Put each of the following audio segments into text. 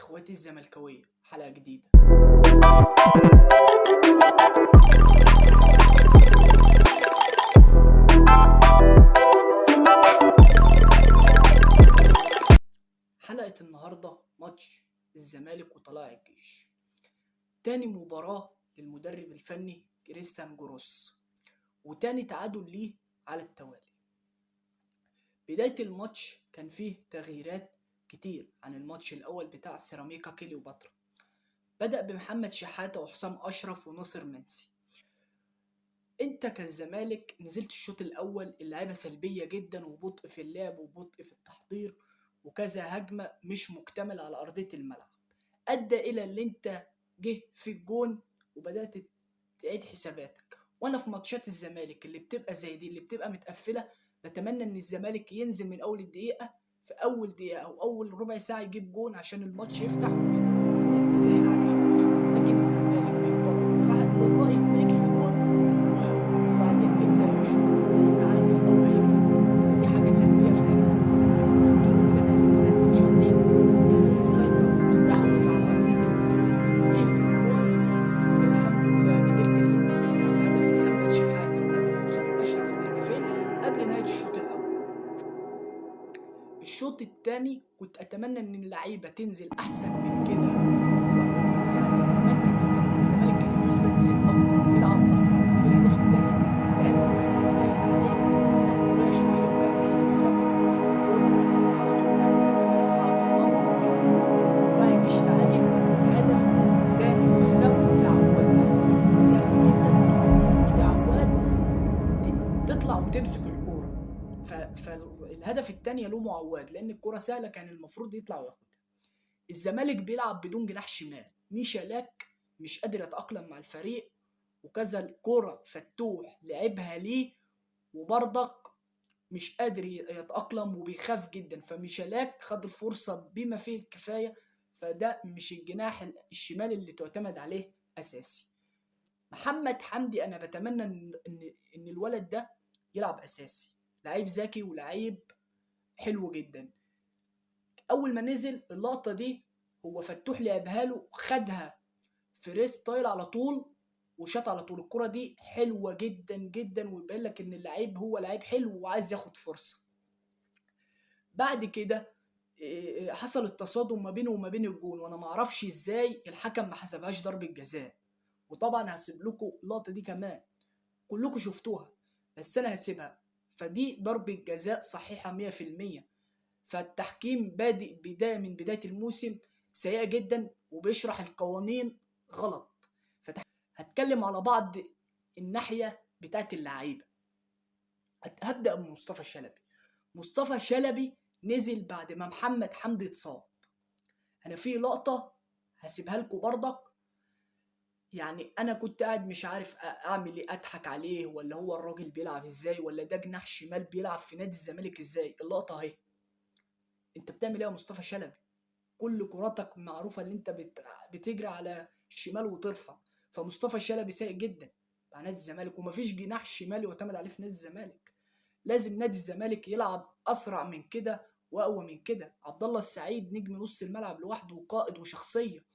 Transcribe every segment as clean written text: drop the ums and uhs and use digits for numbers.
اخواتي الزملكاويه، حلقه جديده. حلقه النهارده ماتش الزمالك وطلائع الجيش، تاني مباراه للمدرب الفني كريستيان جروس، وتاني تعادل ليه على التوالي. بدايه الماتش كان فيه تغييرات كتير عن الماتش الاول بتاع سيراميكا كليوباترا. بدأ بمحمد شحاتة وحسام أشرف وناصر منسي. انت كالزمالك نزلت الشوط الاول اللعيبه سلبيه جدا وبطء في اللعب وبطء في التحضير وكذا هجمه مش مكتمله على ارضيه الملعب، ادى الى اللي انت جه في الجون وبدات تعيد حساباتك. وانا في ماتشات الزمالك اللي بتبقى زي دي اللي بتبقى متقفله بتمنى ان الزمالك ينزل من اول الدقيقه، في اول دقيقه او اول ربع ساعه يجيب جون عشان الماتش يفتح والدنيا تسهل عليه. لكن الزمالك بيتبطل لغايه ما يجي في جون وبعدين يبدا يشوف هيتعادل او هيكسب، فدي حاجه سلبيه في لعيبه نادي الزمالك. المفروض وانت نازل زي الماتشات دي تكون مسيطر ومستحوذ على ارضيه الملعب. جه في الجون الحمد لله قدرت ان انت ترجع بهدف محمد شحاته وهدف حسام اشرف، الهدفين قبل نهايه الشوط الاول. الشوط الثاني كنت اتمنى ان اللعيبه تنزل احسن من كده، يعني اتمنى ان الزمالك كان يدوس بنزين اكتر ويلعب اسرع ويجيب الهدف الثالث، لانه كان هيسهل عليه المأمورية شويه وكان هيكسب فوز على طول. لكن الزمالك صعب الامر وطلائع الجيش تعادل بهدف تاني يحسب لعواد. عواد الكوره سهله جدا وكنت المفروض يا عواد تطلع وتمسك الكوره، فالهدف الثاني يلومه عواد لان الكوره سهله كان المفروض يطلع وياخدها. الزمالك بيلعب بدون جناح شمال، ميشالاك مش قادر يتأقلم مع الفريق، وكذا الكرة فتوح لعبها ليه وبرضك مش قادر يتأقلم وبيخاف جدا، فميشالاك خد الفرصة بما فيه الكفاية، فده مش الجناح الشمال اللي تعتمد عليه أساسي. محمد حمدي أنا بتمنى إن الولد ده يلعب أساسي، لعيب ذكي ولعيب حلو جدا. أول ما نزل اللقطة دي هو فتوح لعبها له، خدها فري ستايل على طول وشاط على طول. الكرة دي حلوة جدا جدا ويبين لك ان اللعيب هو لعيب حلو وعايز ياخد فرصة. بعد كده حصل التصادم ما بينه وما بين الجون، وانا ما اعرفش ازاي الحكم ما حسبهاش ضربة جزاء. وطبعا هسيب لكم اللقطة دي كمان كلكم شفتوها بس انا هسيبها. فدي ضربة جزاء صحيحة 100%. فالتحكيم بادئ من بداية الموسم سيئة جدا وبيشرح القوانين غلط. هتكلم على بعض الناحية بتاعت اللعيبة. هبدأ بمصطفى شلبي. مصطفى شلبي نزل بعد ما محمد حمدي اتصاب. انا في لقطة هسيبها لكم برضك، يعني انا كنت قاعد مش عارف اعمل ايه، اضحك عليه ولا هو الراجل بيلعب ازاي ولا ده جناح شمال بيلعب في نادي الزمالك ازاي. اللقطة اهي. انت بتعمل ايه يا مصطفى شلبي؟ كل كراتك معروفة ان انت بتجري على الشمال وترفع، فمصطفى شلبي سيء جدا مع نادي الزمالك، ومفيش جناح شمال يعتمد عليه في نادي الزمالك. لازم نادي الزمالك يلعب اسرع من كده واقوى من كده. عبد الله السعيد نجم نص الملعب لوحده وقائد وشخصية،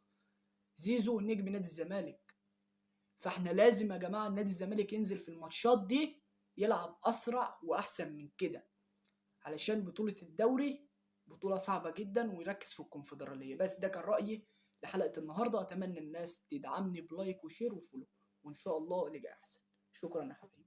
زيزو نجم نادي الزمالك. فاحنا لازم يا جماعة نادي الزمالك ينزل في الماتشات دي يلعب اسرع واحسن من كده، علشان بطولة الدوري بطولة صعبة جدا، ويركز في الكونفدرالية. بس ده كان رأيي لحلقة النهاردة. أتمنى الناس تدعمني بلايك وشير وفولو، وإن شاء الله اللي جاي أحسن. شكرا يا حبيبي.